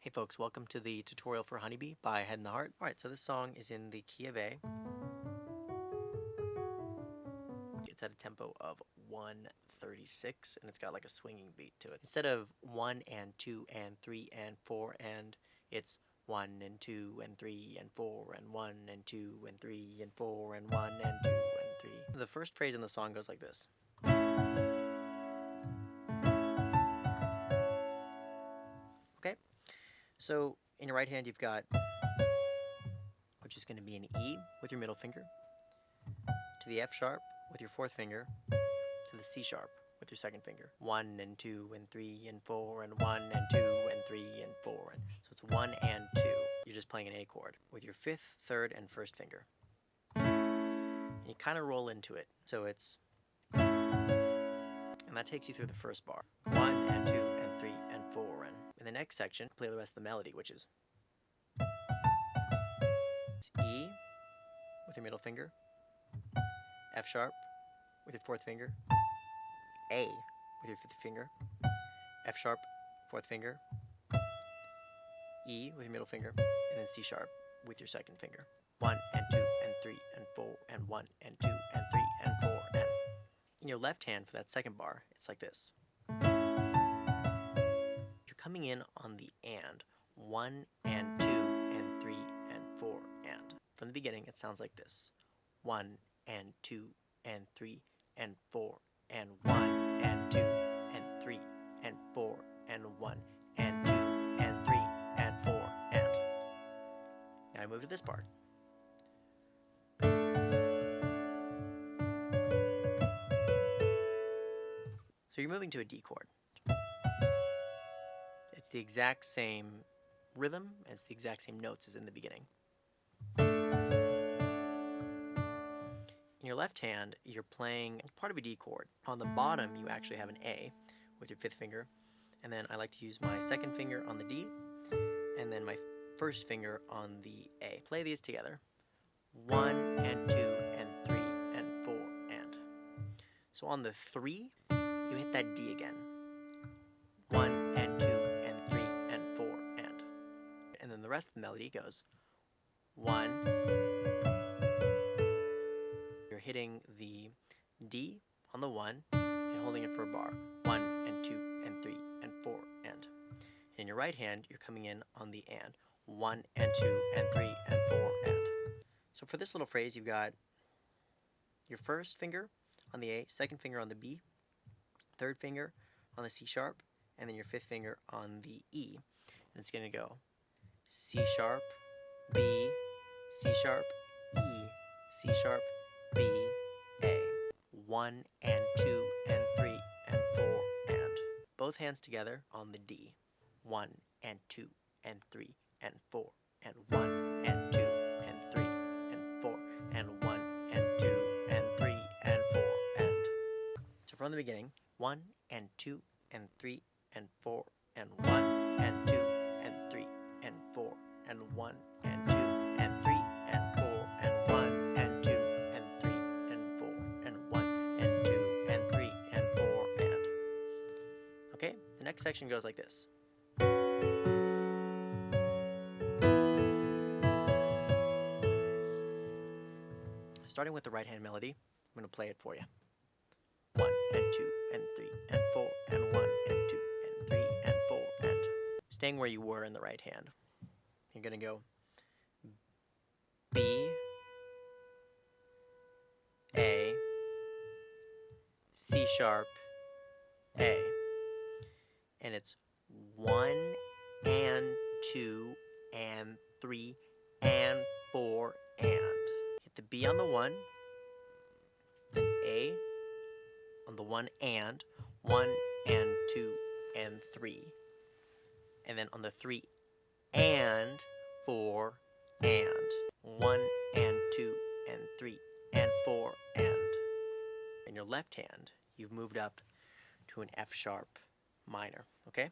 Hey folks, welcome to the tutorial for Honeybee by Head and the Heart. Alright, so this song is in the key of A. It's at a tempo of 136 and it's got like a swinging beat to it. Instead of 1 and 2 and 3 and 4 and, it's 1 and 2 and 3 and 4 and 1 and 2 and 3 and 4 and 1 and 2 and 3. The first phrase in the song goes like this. Okay, so in your right hand you've got, which is going to be an E with your middle finger, to the F sharp with your fourth finger, to the C sharp with your second finger. 1 and 2 and 3 and 4 and 1 and 2 and 3 and 4. And so it's 1 and 2. You're just playing an A chord with your fifth, third, and first finger. And you kind of roll into it. So it's, and that takes you through the first bar. 1 and 2 and 3 and 4. And in the next section, play the rest of the melody, which is it's E with your middle finger, F sharp with your fourth finger, A with your fifth finger, F sharp, fourth finger, E with your middle finger, and then C sharp with your second finger. 1 and 2 and 3 and 4 and 1 and 2 and 3 and 4 and. In your left hand for that second bar, it's like this. You're coming in on the and. 1 and 2 and 3 and 4 and. From the beginning, it sounds like this. 1 and 2 and 3 and 4 and 1 and 2 and 3 and 4 and 1 and 2 and 3 and 4 and. Now I move to this part. So you're moving to a D chord. It's the exact same rhythm, and it's the exact same notes as in the beginning. In your left hand, you're playing part of a D chord. On the bottom, you actually have an A with your fifth finger, and then I like to use my second finger on the D, and then my first finger on the A. Play these together. 1 and 2 and 3 and 4 and. So on the 3, you hit that D again. 1 and 2 and 3 and 4 and. And then the rest of the melody goes 1. You're hitting the D on the 1 and holding it for a bar. 1 and 2 and 3 and 4 and. In your right hand, you're coming in on the and. 1 and 2 and 3 and 4 and. So for this little phrase, you've got your first finger on the A, second finger on the B, third finger on the C sharp, and then your fifth finger on the E. And it's going to go C sharp, B, C sharp, E, C sharp, B, A. 1 and 2 and 3 and 4 and. Both hands together on the D. 1 and 2 and 3 and 4 and 1 and 2 and 3 and 4 and 1 and 2 and 3 and 4 and. So from the beginning, 1 and 2 and 3 and 4 and 1 and 2 and 3 and 4 and 1 and 2 and 3 and 4 and 1 and 2 and 3 and 4 and 1 and 2 and 3 and 4 and. Okay, the next section goes like this. Starting with the right hand melody, I'm going to play it for you. 1 and 2 and 3 and 4 and 1 and 2 and 3 and 4 and. Staying where you were in the right hand. You're going to go B, A, C sharp, A. And it's 1 and 2 and 3 and 4 and. Hit the B on the 1, then A on the 1 and 2 and 3. And then on the 3 and 4 and 1 and 2 and 3 and 4 and. In your left hand, you've moved up to an F sharp minor, okay?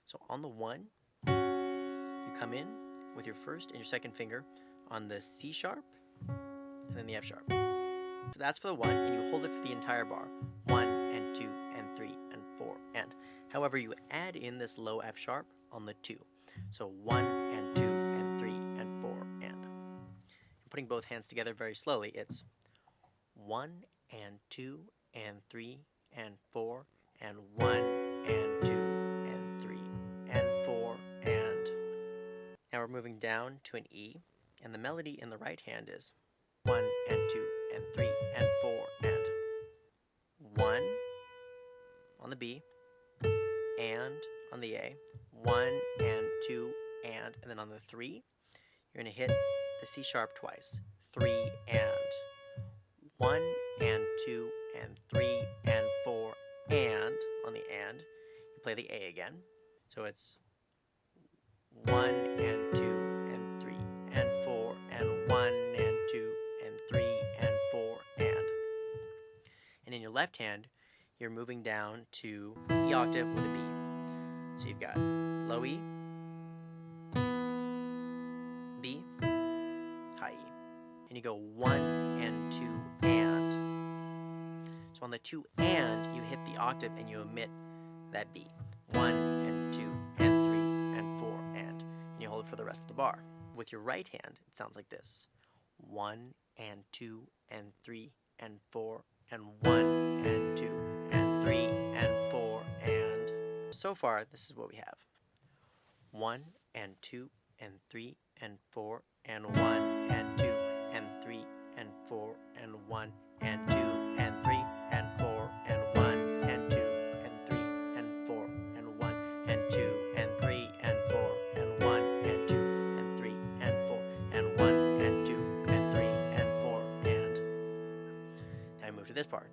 So on the 1, you come in with your first and your second finger on the C sharp and then the F sharp. So that's for the 1, and you hold it for the entire bar. 1 and 2 and 3 and 4 and. However, you add in this low F sharp on the 2. So 1 and 2 and 3 and 4 and. Putting both hands together very slowly, it's 1 and 2 and 3 and 4 and 1 and 2 and 3 and 4 and. Now we're moving down to an E, and the melody in the right hand is 1 and 2 and 3 and 4 and. 1 on the B, and on the A, 1 and 2 and then on the 3, you're going to hit the C sharp twice. 3 and. 1 and 2 and 3 and 4 and. On the and, you play the A again. So it's 1 and 2 and 3 and 4 and 1 and 2 and 3 and 4 and. And in your left hand, you're moving down to E octave with a B. So you've got low E, B, high E. And you go 1 and 2 and. So on the 2 and, you hit the octave and you omit that B. 1 and 2 and 3 and 4 and you hold it for the rest of the bar. With your right hand, it sounds like this. 1 and 2 and 3 and 4 and 1 and 2 and 3 and 4 and. So far, this is what we have. 1 and 2 and 3 and 4 and 1 and 2 and 3 and 4 and 1 and 2 and 3 and 4 and 1 and 2 and 3 and 4 and 1 and 2 and 3 and 4 and 1 and 2 and 3 and 4 and 1 and 2 and 3 and 4 and. Now I move to this part.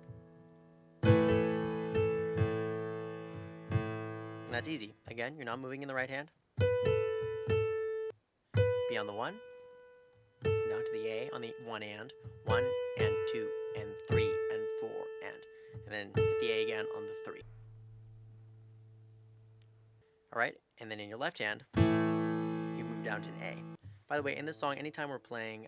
And that's easy. Again, you're not moving in the right hand. B on the 1. Down to the A on the 1 and 2 and 3 and 4 and then hit the A again on the 3. Alright, and then in your left hand, you move down to an A. By the way, in this song, anytime we're playing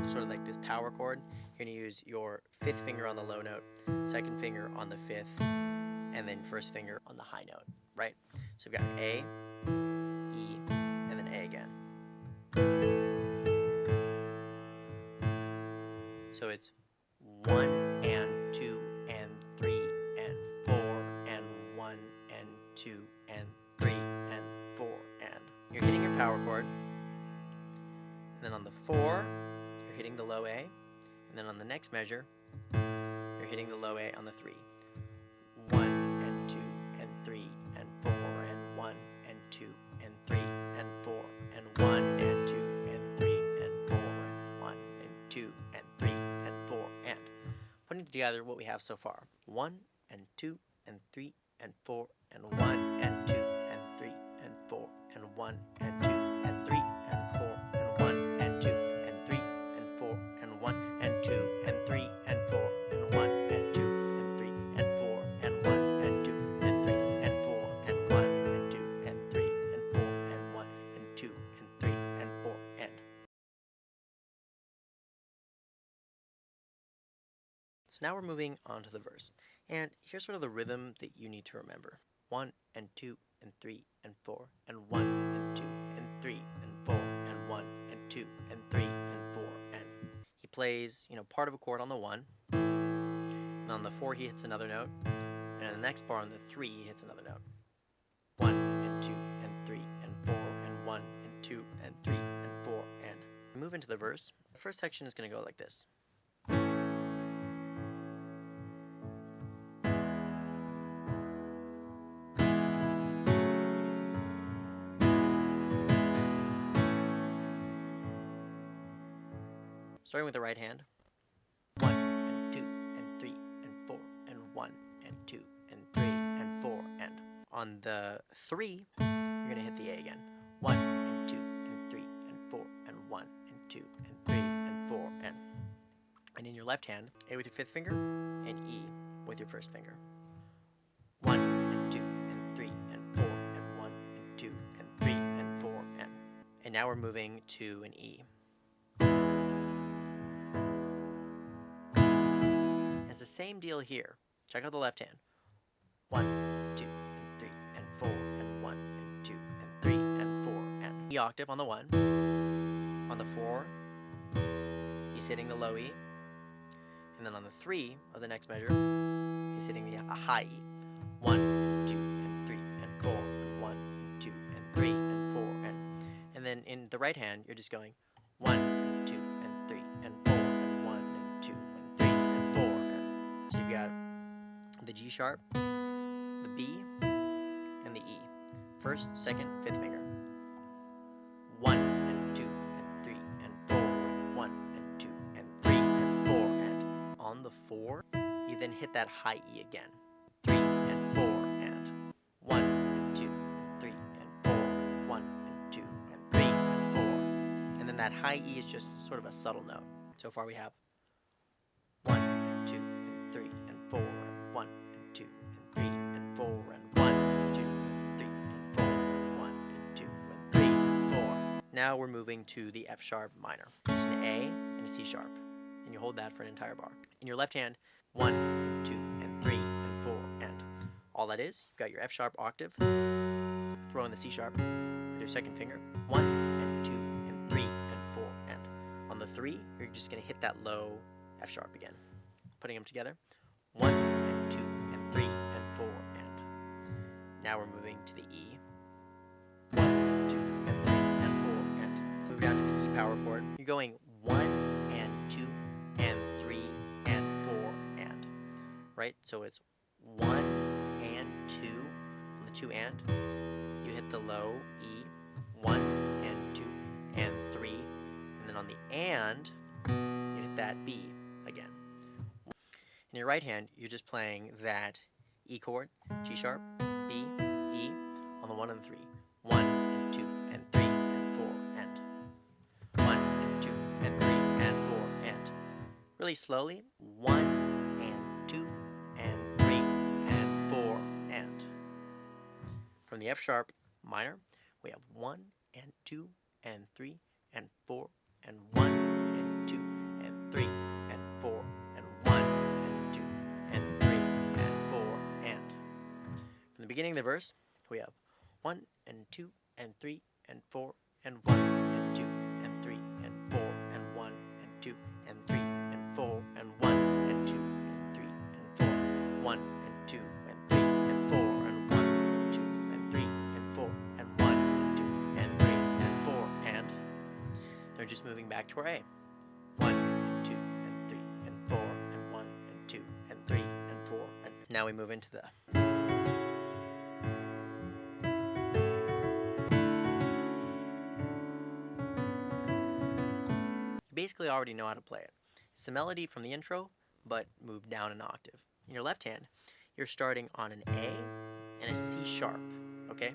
sort of like this power chord, you're going to use your 5th finger on the low note, 2nd finger on the 5th, and then 1st finger on the high note, right? So we've got A, E, and then A again. So it's 1 and 2 and 3 and 4 and 1 and 2 and 3 and 4 and. You're hitting your power chord. And then on the 4, you're hitting the low A. And then on the next measure, you're hitting the low A on the 3. 1 and 2 and 3 and 4 and 1 and 2 and 3 and 4 and 1 and 2 and 3 and 4 and 1 and 2 and 3 and 4 and. Putting together what we have so far. 1 and 2 and 3 and 4 and 1 and 2 and 3 and 4 and 1 and 2 and 3 and 4 and 1 and 2 and 3 and 4 and 1 and 2 and 3 and 4 and 1 and 2 and 3 and 4 and 1 and 2 and 3 and 4 and 1 and 2 and 3 and 4 and 1 and 2 and 3 and 4 and. So now we're moving on to the verse. And here's sort of the rhythm that you need to remember. 1 and 2 and 3 and 4 and 1 and 2 and 3 and 4 and 1 and 2 and 3 and 4 and. He plays, part of a chord on the 1, and on the 4 he hits another note, and on the next bar on the 3 he hits another note. 1 and 2 and 3 and 4 and 1 and 2 and 3 and 4 and. We move into the verse. The first section is going to go like this. Starting with the right hand. 1 and 2 and 3 and 4 and 1 and 2 and 3 and 4 and. On the 3, you're going to hit the A again. 1 and 2 and 3 and 4 and 1 and 2 and 3 and 4 and. And in your left hand, A with your 5th finger and E with your 1st finger. 1 and 2 and 3 and 4 and 1 and 2 and 3 and 4 and. And now we're moving to an E. It's the same deal here. Check out the left hand. 1 and 2 and 3 and 4 and 1 and 2 and 3 and E octave on the 1. On the 4, he's hitting the low E. And then on the 3 of the next measure, he's hitting a high E. 1 and 2 and 3 and 4 and 1 and 2 and 3 and 4 and then in the right hand you're just going 1 and 2 and 3 and 4 and 1 and 2 and 3 and 4 and so you've got the G sharp, the B, and the E. First, second, fifth finger. 1 and 2 and 3 and 4 and 1 and 2 and 3 and 4 and on the 4 you then hit that high E again. 3 and 4 and 1 and 2 and 3 and 4 and 1 and 2 and 3 and 4 and then that high E is just sort of a subtle note. So far we have 1 and 2 and 3 and 4 and 1 and 2 and 3 and 4 and 1 and 2 and 3 and 4 and 1 and 2 and 3 and 4. Now we're moving to the F sharp minor. It's an A and a C sharp and you hold that for an entire bar. In your left hand, 1 and 2 and 3 and 4 and all that is, you've got your F sharp octave, throw in the C sharp with your second finger, 1 and 2 and 3 and 4 and on the 3 you're just going to hit that low F sharp again, putting them together, 1 and 2 and 3 and 4 and now we're moving to the E, 1 and 2 and 3 and 4 and move down to the E power chord. You're going 1 and 2 and 3 and 4 and right, so it's 1 and 2 on the 2 and you hit the low E, 1 and 2 and 3 and then on the and you hit that B again. In your right hand you're just playing that E chord, G sharp, B, E on the 1 and the 3, 1 and 2 and 3 and 4 and 1 and 2 and 3 and 4 and really slowly, 1 and 2 and 3 and 4 and from the F sharp minor we have 1 and 2 and 3 and 4 and 1 and 2 and 3 and 4 and 1 and 2 and 3 and 4 and from the beginning of the verse we have 1 and 2 and 3 and 4 and 1 and 2 and 3 and 4 and 1 and 2 and 3 and 4 and 1 and 2 and 3 and 4 1 and 2 and 3 and 4 and 1 and 2 and 3 and 4 and 1 and 2 and 3 and 4 and they're just moving back to our A. 1 and 2 and 3 and 4 and 1 and 2 and 3 and 4 and now we move into the basically already know how to play it. It's the melody from the intro, but moved down an octave. In your left hand, you're starting on an A and a C sharp, okay?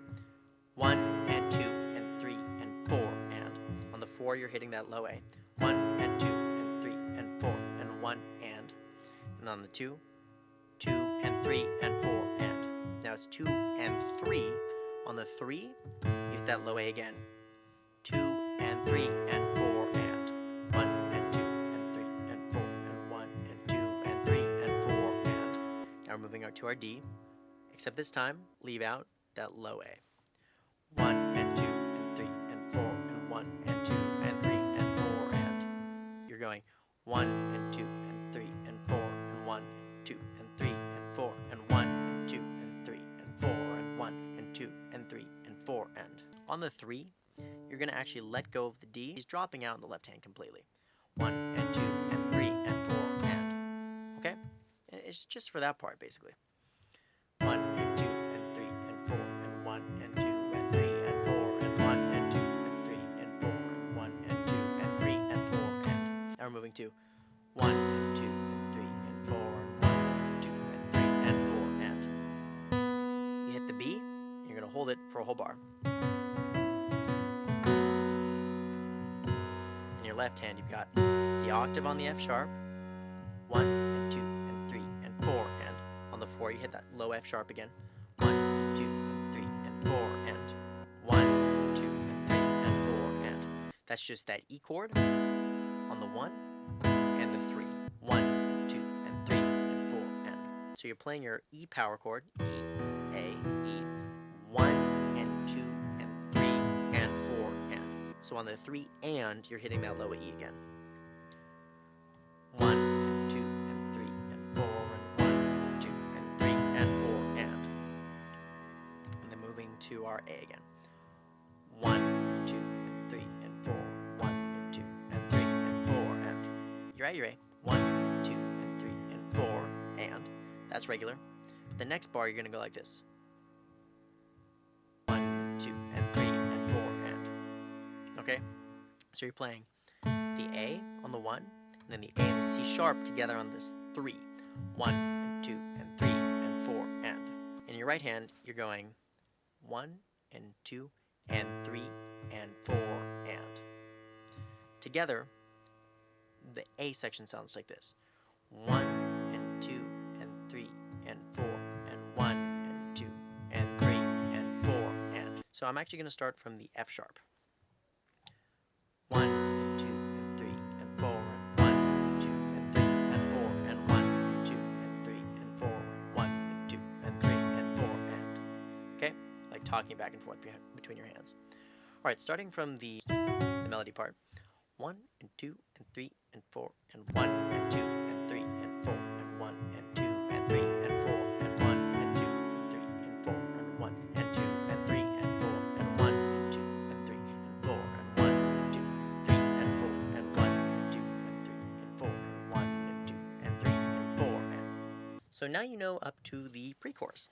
1 and 2 and 3 and 4 and on the 4 you're hitting that low A. 1 and 2 and 3 and 4 and 1 and on the 2, 2 and 3 and 4 and now it's 2 and 3. On the 3, you hit that low A again. 2 and 3 and 4 and 1 and 2 and 3 and 4 and 1 and 2 and 3 and 4 and now we're moving to our D, except this time leave out that low A. 1 and 2 and 3 and 4 and 1 and 2 and 3 and 4 and you're going 1 and 2 and 3 and 4 and 1 and 2 and 3 and 4 and 1 and 2 and 3 and 4 and 1 and 2 and 3 and 4 and on the 3 you're going to actually let go of the D. He's dropping out in the left hand completely. 1 and 2 and 3 and 4 and okay? It's just for that part basically. 1 and 2 and 3 and 4 and 1 and 2 and 3 and 4 and 1 and 2 and 3 and 4 and 1 and 2 and 3 and 4 and now we're moving to 1 and 2 and 3 and 4 and 1 and 2 and 3 and 4 and you hit the B and you're going to hold it for a whole bar. In your left hand you've got the octave on the F sharp, 1 and 2 and 3 and 4 and on the 4 you hit that low F sharp again, 1 and 2 and 3 and 4 and 1 and 2 and 3 and 4 and that's just that E chord on the 1 and the 3, 1 and 2 and 3 and 4 and so you're playing your E power chord, E, A, E, 1 and 2 and 3 and 4 and So on the 3 and, you're hitting that low E again. 1 and 2 and 3 and 4 and 1 and 2 and 3 and 4 and. And then moving to our A again. 1 and 2 and 3 and 4, 1 and 2 and 3 and 4 and. You're at your A. 1 and 2 and 3 and 4 and. That's regular. The next bar, you're going to go like this. 1 and 2 and 3 and 4 and. Okay? So you're playing the A on the 1, and then the A and the C sharp together on this 3. 1 and 2 and 3 and 4 and. In your right hand, you're going 1 and 2 and 3 and 4 and. Together, the A section sounds like this. 1 and 2 and 3 and 4 and 1 and 2 and 3 and 4 and. So I'm actually going to start from the F sharp. 1 and 2 and 3 and 4 and 1 and 2 and 3 and 4 and 1 and 2 and 3 and 4 and 1 and 2 and 3 and 4 and. Okay? Like talking back and forth between your hands. Alright, starting from the melody part. 1 and 2 and 3 and 4 and 1 and 2 and 3 and 4 and 1 and 2 and 3 and 4 and 1 and 2 and 3 and 4 and 1 and 2 and 3 and 4 and 1 and 2 and 3 and 4 and 1 and 2 3 and 4 and 1 and 2 and 3 and 4 and 1 and 2 and 3 and 4 and. So now you know up to the pre-chorus.